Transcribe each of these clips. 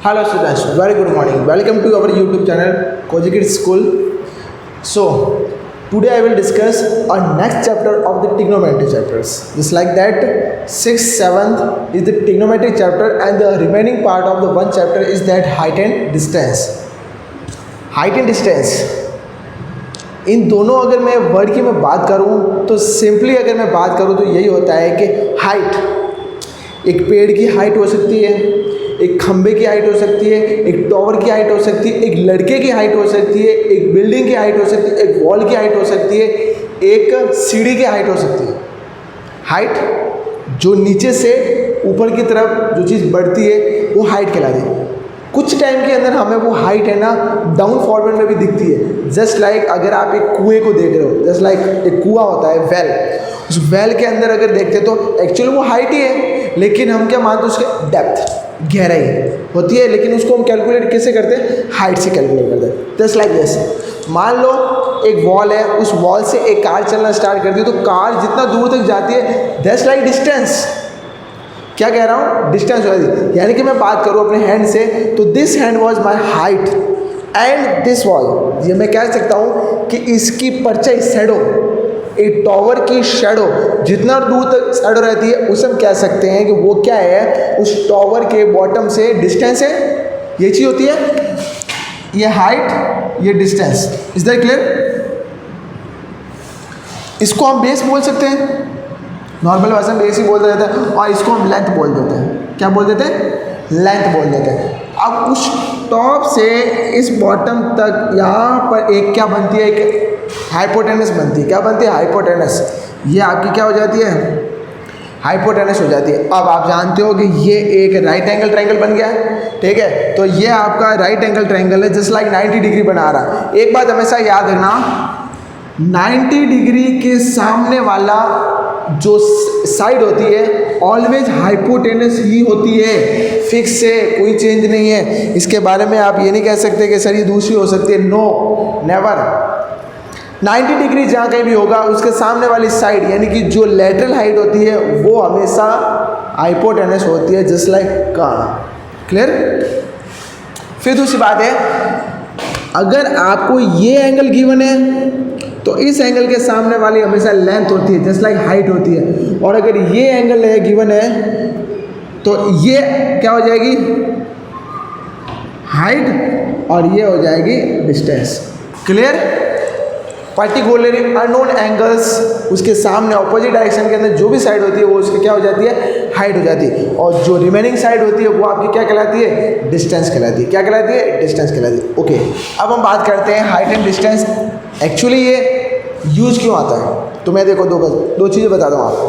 Hello students, very good morning. Welcome to our YouTube channel Koji Kids School. So today I will discuss our next chapter of the trigonometry chapters. Just like that, 6th, 7th is the trigonometry chapter, and the remaining part of the one chapter is that height and distance. Height and distance. इन दोनों अगर मैं word की मैं बात करूं तो simply अगर मैं बात करूं तो यही होता है कि हाइट एक पेड़ की हाइट हो सकती है, एक खंबे की हाइट हो सकती है, एक टावर की हाइट हो सकती है, एक लड़के की हाइट हो सकती है, एक बिल्डिंग की हाइट हो सकती है, एक वॉल की हाइट हो सकती है, एक सीढ़ी की हाइट हो सकती है। हाइट जो नीचे से ऊपर की तरफ जो चीज़ बढ़ती है वो हाइट कहलाती है। कुछ टाइम के अंदर हमें वो हाइट है ना डाउन फॉरवर्ड में भी दिखती है। जस्ट लाइक अगर आप एक कुएं को देख रहे हो, जस्ट लाइक एक कुआं होता है वेल, उस वेल के अंदर अगर देखते तो एक्चुअली वो हाइट ही है, लेकिन हम क्या मानते हैं उसके डेप्थ गहराई होती है, लेकिन उसको हम कैलकुलेट कैसे करते हैं, हाइट से कैलकुलेट करते हैं। जस्ट लाइक दिस, मान लो एक वॉल है, उस वॉल से एक कार चलना स्टार्ट करती है तो कार जितना दूर तक जाती है दैट्स लाइक डिस्टेंस। क्या कह रहा हूँ, डिस्टेंस हो जाती। यानी कि मैं बात करूँ अपने हैंड से तो this hand was my height and this wall, ये मैं कह सकता हूँ कि इसकी परछाई शैडो, एक टावर की शैडो जितना दूर तक शैडो रहती है उसे हम कह सकते हैं कि वो क्या है, उस टावर के बॉटम से डिस्टेंस है। ये चीज़ होती है, ये हाइट, ये डिस्टेंस। Is that clear? इसको हम बेस बोल सकते हैं, नॉर्मल भाषा में बेस ही बोलते रहते हैं, और इसको हम लेंथ बोल देते हैं। क्या बोल देते हैं? लेंथ बोल देते हैं। अब उस टॉप से इस बॉटम तक यहाँ पर एक क्या बनती है, एक हाइपोटेनस बनती है। क्या बनती है? हाइपोटेनस। ये आपकी क्या हो जाती है? हाइपोटेनस हो जाती है। अब आप जानते हो कि ये एक राइट एंगल ट्रायंगल बन गया है, ठीक है? तो ये आपका राइट एंगल ट्रायंगल है, जस्ट लाइक 90 डिग्री बना रहा है। एक बात हमेशा याद रखना, 90 डिग्री के सामने वाला जो साइड होती है ऑलवेज हाइपोटेनस ही होती है, फिक्स है, कोई चेंज नहीं है। इसके बारे में आप ये नहीं कह सकते कि सर ये दूसरी हो सकती है, नो, नेवर। 90 डिग्री जहाँ कहीं भी होगा उसके सामने वाली साइड यानी कि जो लेटरल हाइट होती है वो हमेशा हाइपोटेनस होती है, जस्ट लाइक कहाँ। क्लियर? फिर दूसरी बात है, अगर आपको ये एंगल गिवन है तो इस एंगल के सामने वाली हमेशा लेंथ होती है, जस्ट लाइक हाइट होती है। और अगर ये एंगल है गिवन है तो ये क्या हो जाएगी, हाइट, और ये हो जाएगी distance. Clear? Particularly unknown angles उसके सामने ऑपोजिट डायरेक्शन के अंदर जो भी साइड होती है वो उसकी क्या हो जाती है, हाइट हो जाती है, और जो रिमेनिंग साइड होती है वो आपकी क्या कहलाती है, डिस्टेंस कहलाती है। क्या कहलाती है? डिस्टेंस कहलाती है। ओके, अब हम बात करते हैं हाइट एंड डिस्टेंस। एक्चुअली ये यूज क्यों आता है, तो मैं देखो दो चीज़ें बता दूँ आपको।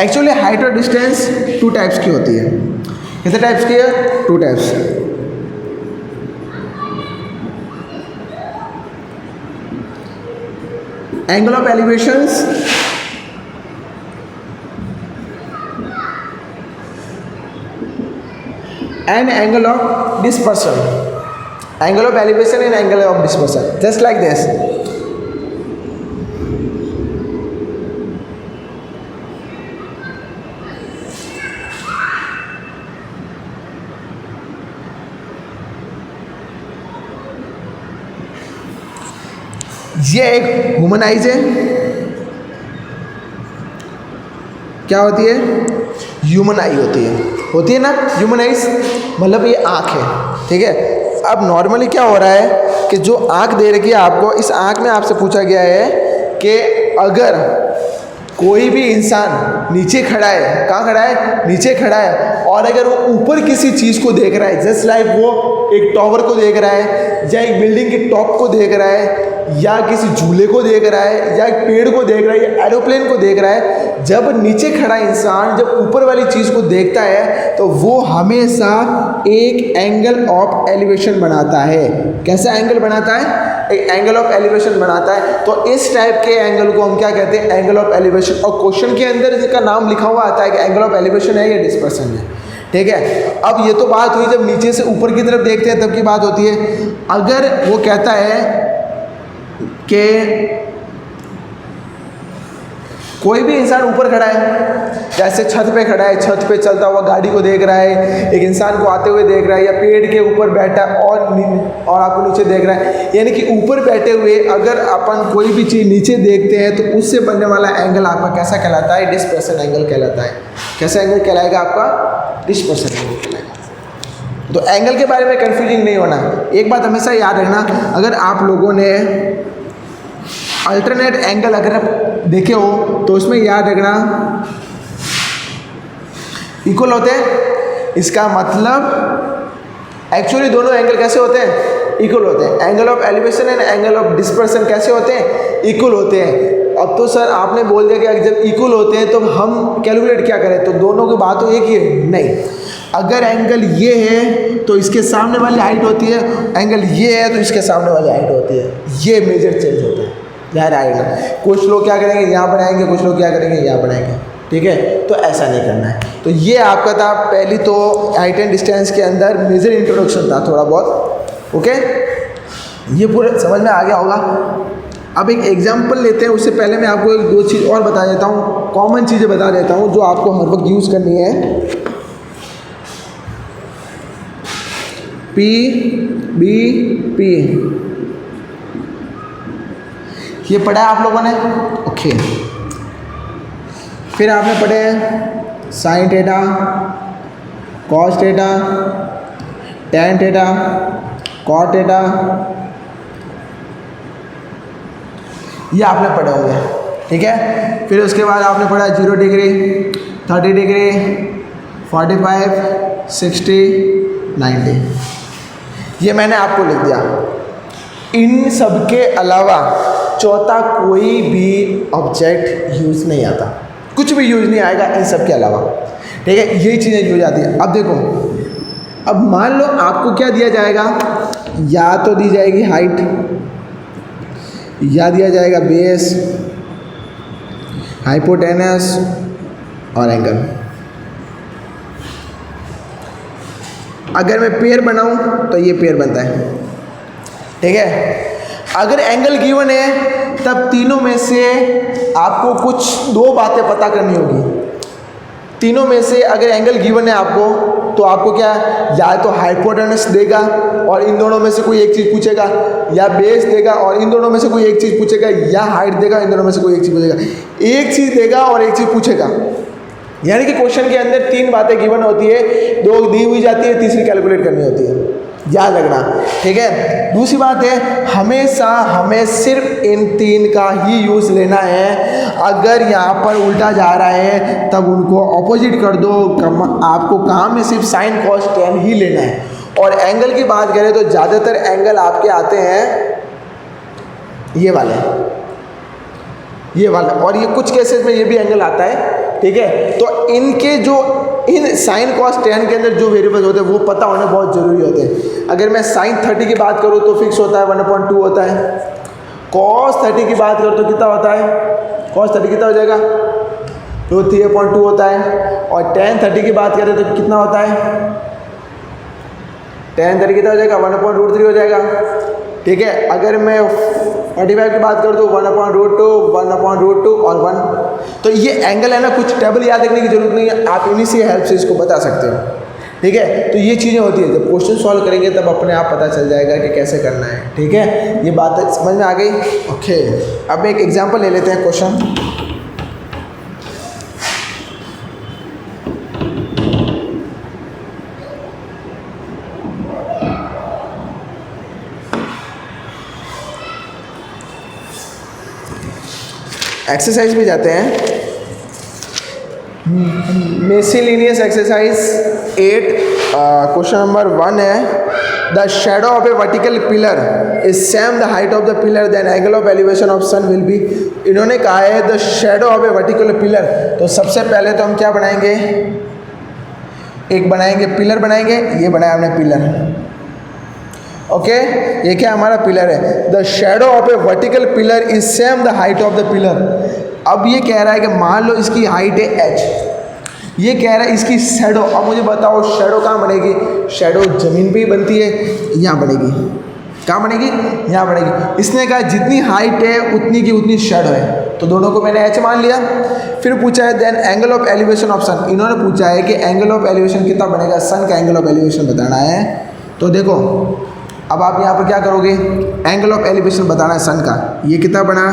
एक्चुअली हाइट और डिस्टेंस 2 टाइप्स की होती है। कितने टाइप्स की है? 2 types. Angle of elevations and angle of dispersion. Angle of elevation and angle of dispersion, just like this. ये एक ह्यूमन आइज है। क्या होती है? ह्यूमन आई होती है ना, ह्यूमन आइज मतलब ये आँख है, ठीक है? अब नॉर्मली क्या हो रहा है कि जो आँख दे रखी है आपको, इस आँख में आपसे पूछा गया है कि अगर कोई भी इंसान नीचे खड़ा है, कहाँ खड़ा है? नीचे खड़ा है, और अगर वो ऊपर किसी चीज़ को देख रहा है, जस्ट लाइक वो एक टावर को देख रहा है, या एक बिल्डिंग के टॉप को देख रहा है, या किसी झूले को देख रहा है, या एक पेड़ को देख रहा है, या एरोप्लेन को देख रहा है, जब नीचे खड़ा इंसान जब ऊपर वाली चीज़ को देखता है तो वो हमेशा एक एंगल ऑफ एलिवेशन बनाता है। कैसा एंगल बनाता है? एक एंगल ऑफ एलिवेशन बनाता है। तो इस टाइप के एंगल को हम क्या कहते हैं? Angle of elevation. और क्वेश्चन के अंदर इसका नाम लिखा हुआ आता है कि एंगल ऑफ एलिवेशन है या डिस्पर्सन है, ठीक है? अब ये तो बात हुई जब नीचे से ऊपर की तरफ देखते हैं तब की बात होती है। अगर वो कहता है कि कोई भी इंसान ऊपर खड़ा है, जैसे छत पे खड़ा है, छत पे चलता हुआ गाड़ी को देख रहा है, एक इंसान को आते हुए देख रहा है, या पेड़ के ऊपर बैठा और आपको नीचे देख रहा है, यानी कि ऊपर बैठे हुए अगर अपन कोई भी चीज़ नीचे देखते हैं तो उससे बनने वाला एंगल आपका कैसा कहलाता है? डिस्पर्सन एंगल कहलाता है। कैसा एंगल कहलाएगा आपका? डिस्पर्सन एंगल कहलाएगा। तो एंगल के बारे में कंफ्यूजिंग नहीं होना। एक बात हमेशा याद रखना, अगर आप लोगों ने अल्टरनेट एंगल अगर आप देखे हो तो उसमें याद रखना इक्वल होते हैं। इसका मतलब एक्चुअली दोनों एंगल कैसे होते हैं? इक्वल होते हैं। Angle of elevation and angle of dispersion कैसे होते हैं? इक्वल होते हैं। अब तो सर आपने बोल दिया कि जब इक्वल होते हैं तो हम कैलकुलेट क्या करें? तो दोनों की बात तो एक ही है? नहीं, अगर एंगल ये है तो इसके सामने वाली हाइट होती है, एंगल ये है तो इसके सामने वाली हाइट होती है। ये मेजर चेंज होता है। ध्यान आएगा। कुछ लोग क्या करेंगे? यहाँ बनाएंगे, कुछ लोग क्या करेंगे? यहाँ बनाएंगे। ठीक है, तो ऐसा नहीं करना है। तो ये आपका था पहली तो हाइट एंड डिस्टेंस के अंदर मेजर इंट्रोडक्शन था थोड़ा बहुत। ओके, ये पूरे समझ में आ गया होगा। अब एक एग्जांपल लेते हैं, उससे पहले मैं आपको एक दो चीज़ और बता देता हूँ, कॉमन चीज़ें बता देता हूँ जो आपको हर वक्त यूज़ करनी है। पी बी पी ये पढ़ा है आप लोगों ने? ओके। फिर आपने पढ़े sine theta, cos theta, tan theta, cot theta, ये आपने पढ़े होंगे। ठीक है, फिर उसके बाद आपने पढ़ा 0 डिग्री, 30 डिग्री, 45, 60, 90। ये मैंने आपको लिख दिया। इन सब के अलावा चौथा कोई भी ऑब्जेक्ट यूज़ नहीं आता, कुछ भी यूज़ नहीं आएगा इन सब के अलावा। ठीक है, यही चीज़ें यूज आती है। अब देखो, अब मान लो आपको क्या दिया जाएगा? या तो दी जाएगी हाइट, या दिया जाएगा बेस, हाइपोटेनस और एंगल। अगर मैं पेयर बनाऊं तो ये पेयर बनता है। ठीक है, अगर एंगल गिवन है तब तीनों में से आपको कुछ दो बातें पता करनी होगी। तीनों में से अगर एंगल गिवन है आपको तो आपको क्या, या तो हाइपोटेनस देगा और इन दोनों में से कोई एक चीज़ पूछेगा, या बेस देगा और इन दोनों में से कोई एक चीज़ पूछेगा, या हाइट देगा, इन दोनों में से कोई एक चीज़ पूछेगा। एक चीज़ देगा और एक चीज़ पूछेगा, यानी कि क्वेश्चन के अंदर तीन बातें गिवन होती है, दो दी हुई जाती है, तीसरी कैलकुलेट करनी होती है। याद रखना। ठीक है, दूसरी बात है, हमेशा हमें सिर्फ इन तीन का ही यूज़ लेना है। अगर यहाँ पर उल्टा जा रहा है तब उनको ऑपोजिट कर दो। आपको काम में सिर्फ साइन कॉस टेन ही लेना है। और एंगल की बात करें तो ज़्यादातर एंगल आपके आते हैं ये वाले, और ये कुछ केसेस में ये भी एंगल आता है। ठीक है, तो इनके जो इन साइन कॉस टेन के अंदर जो वेरिएबल्स होते हैं वो पता होने बहुत ज़रूरी होते हैं। अगर मैं साइन 30 की बात करूँ तो फिक्स होता है 1/2 होता है। कॉस 30 की बात करूँ तो कितना होता है? कॉस 30 कितना हो जाएगा? तो 3/2 होता है। और टेन 30 की बात करें तो कितना होता है? टेन 30 कितना हो जाएगा? 1/√3 हो जाएगा। ठीक है, अगर मैं 45 की बात करूँ तो 1/√2, 1/√2 और 1। तो ये एंगल है ना, कुछ टेबल याद रखने की जरूरत नहीं है, आप इन्हीं से हेल्प से इसको बता सकते हो। ठीक है, तो ये चीज़ें होती है, जब क्वेश्चन सॉल्व करेंगे तब अपने आप पता चल जाएगा कि कैसे करना है। ठीक है, ये बात समझ में आ गई? ओके, अब एक एग्जाम्पल ले लेते हैं क्वेश्चन। एक्सरसाइज भी जाते हैं। मिसलिनियस एक्सरसाइज 8, क्वेश्चन नंबर 1 है, the shadow of a vertical pillar is same the height of the pillar, then angle of elevation of sun will be. इन्होंने कहा है the shadow of a vertical pillar. तो सबसे पहले तो हम क्या बनाएंगे? एक बनाएंगे पिलर बनाएंगे, ये बनाया हमने पिलर। ओके, ये क्या हमारा पिलर है? The shadow of a vertical pillar is same the height of the pillar. अब ये कह रहा है कि मान लो इसकी हाइट है h, ये कह रहा है इसकी शैडो। अब मुझे बताओ शैडो कहाँ बनेगी? शैडो ज़मीन पे ही बनती है, यहाँ बनेगी। कहाँ बनेगी, यहाँ बनेगी। इसने कहा जितनी हाइट है उतनी की उतनी शेडो है, तो दोनों को मैंने एच मान लिया। फिर पूछा है then angle of elevation of sun, इन्होंने पूछा है कि एंगल ऑफ एलिवेशन कितना बनेगा, सन का एंगल ऑफ एलिवेशन बताना है। तो देखो अब आप यहाँ पर क्या करोगे, एंगल ऑफ एलिवेशन बताना है सन का, ये कितना बना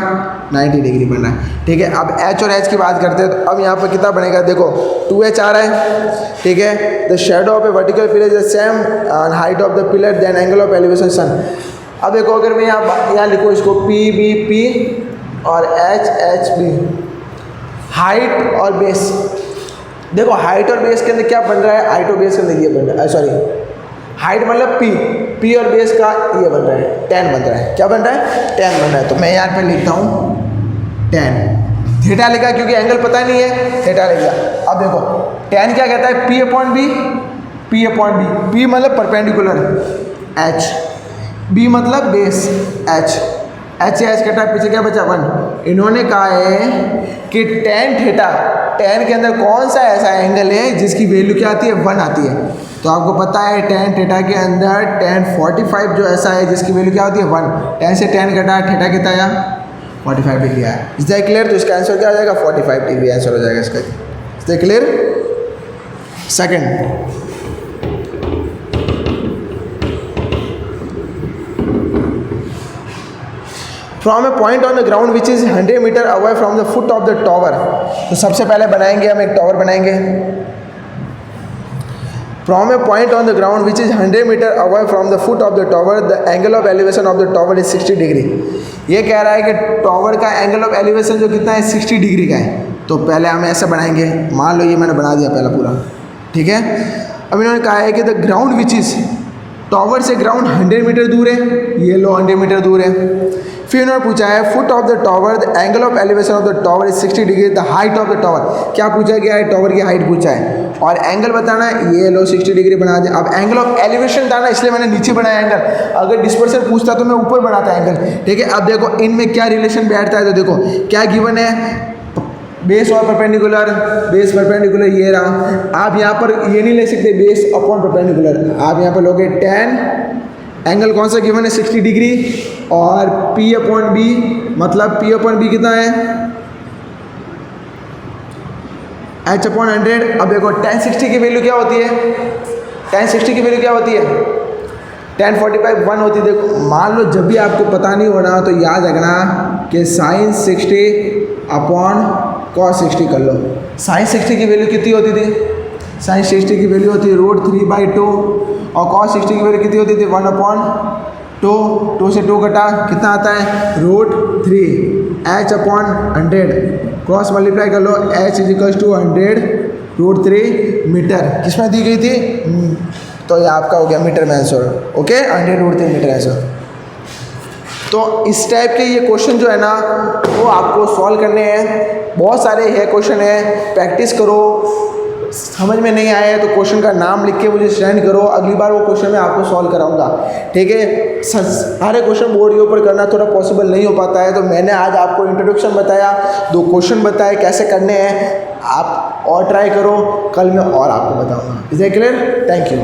90 डिग्री बना है, ठीक है। अब एच और एच की बात करते हैं, तो अब यहाँ पर कितना बनेगा, देखो 2h आ रहा है, ठीक है। The shadow of a vertical pillar is the same height of the pillar then angle of elevation sun. अब देखो अगर मैं यहाँ लिखूँ इसको पी बी पी और एच एच बी, हाइट और बेस, देखो हाइट और बेस के अंदर क्या बन रहा है, हाइट और बेस के अंदर ये बन रहा है, सॉरी हाइट मतलब पी और बेस का ये बन रहा है tan बन रहा है, क्या बन रहा है, tan बन रहा है। तो मैं यहाँ पे लिखता हूँ tan, थीटा लिखा क्योंकि एंगल पता नहीं है, थीटा लिख दिया। अब देखो tan क्या कहता है, P अपॉन बी, P मतलब परपेंडिकुलर, H B मतलब बेस, H कटा है, पीछे क्या बचा 1। इन्होंने कहा है कि tan थीटा, tan के अंदर कौन सा ऐसा एंगल है जिसकी वैल्यू क्या आती है 1 आती है। तो आपको पता है tan थीटा के अंदर tan 45 जो ऐसा है जिसकी वैल्यू क्या होती है 1, tan से tan घटा, थीटा कितना आया 45 डिग्री आया। इज दैट क्लियर, तो इसका आंसर क्या आ जाएगा 45 डिग्री आंसर हो जाएगा इसका। Is that clear. Second, from a point on the ground which is 100 metre away from the foot of the tower. तो सबसे पहले बनाएंगे हम एक टॉवर बनाएंगे। From a point on the ground which is 100 metre away from the foot of the tower the angle of elevation of the tower is 60 degree. ये कह रहा है कि टॉवर का एंगल ऑफ एलिवेशन जो कितना है 60 डिग्री का है। तो पहले हम ऐसा बनाएंगे, मान लो ये मैंने बना दिया पहला पूरा, ठीक है। अब इन्होंने कहा है कि the ground which is, tower से ग्राउंड 100 मीटर दूर है, ये लो 100 मीटर दूर है। फिर उन्होंने पूछा है foot of the tower the angle of elevation of the tower is 60 degree the height of the tower. क्या पूछा गया है, टॉवर की हाइट पूछा है और एंगल बताना है, ये लो 60 डिग्री बना दे। अब एंगल ऑफ एलिवेशन बताना, इसलिए मैंने नीचे बनाया एंगल, अगर डिस्पर्सन पूछता तो मैं ऊपर बनाता एंगल, ठीक है। अब देखो इनमें क्या रिलेशन बैठता है, तो देखो क्या गिवन है, बेस और परपेंडिकुलर, बेस परपेंडिकुलर ये रहा। आप यहाँ पर ये नहीं ले सकते बेस अपॉन परपेंडिकुलर, आप यहाँ पर लोगे tan, एंगल कौन सा गिवन है 60 डिग्री, और P अपॉन बी, मतलब P अपॉन बी कितना है H अपॉन 100। अब देखो tan 60 की वैल्यू क्या होती है, tan 60 की वैल्यू क्या होती है, tan 45 1 होती है। देखो मान लो जब भी आपको पता नहीं होना तो याद रखना कि sin 60 अपॉन cos 60 कर लो। sin 60 की वैल्यू कितनी होती थी, sin 60 की वैल्यू होती है √3/2 और cos 60 की वैल्यू कितनी होती थी 1/2, 2 से 2 घटा कितना आता है √3, H अपॉन 100, क्रॉस मल्टीप्लाई कर लो, H is equals to 100√3 metre, किसमें दी गई थी, तो ये आपका हो गया मीटर में आंसर, ओके 100√3 मीटर आंसर। तो इस टाइप के ये क्वेश्चन जो है ना वो आपको सॉल्व करने हैं, बहुत सारे है क्वेश्चन है, प्रैक्टिस करो। समझ में नहीं आया है तो क्वेश्चन का नाम लिख के मुझे सेंड करो, अगली बार वो क्वेश्चन मैं आपको सॉल्व कराऊंगा, ठीक है। सारे क्वेश्चन बोर्ड के ऊपर करना थोड़ा पॉसिबल नहीं हो पाता है, तो मैंने आज आपको इंट्रोडक्शन बताया, 2 क्वेश्चन बताए कैसे करने हैं, आप और ट्राई करो, कल मैं और आपको बताऊंगा। Is that clear, thank you.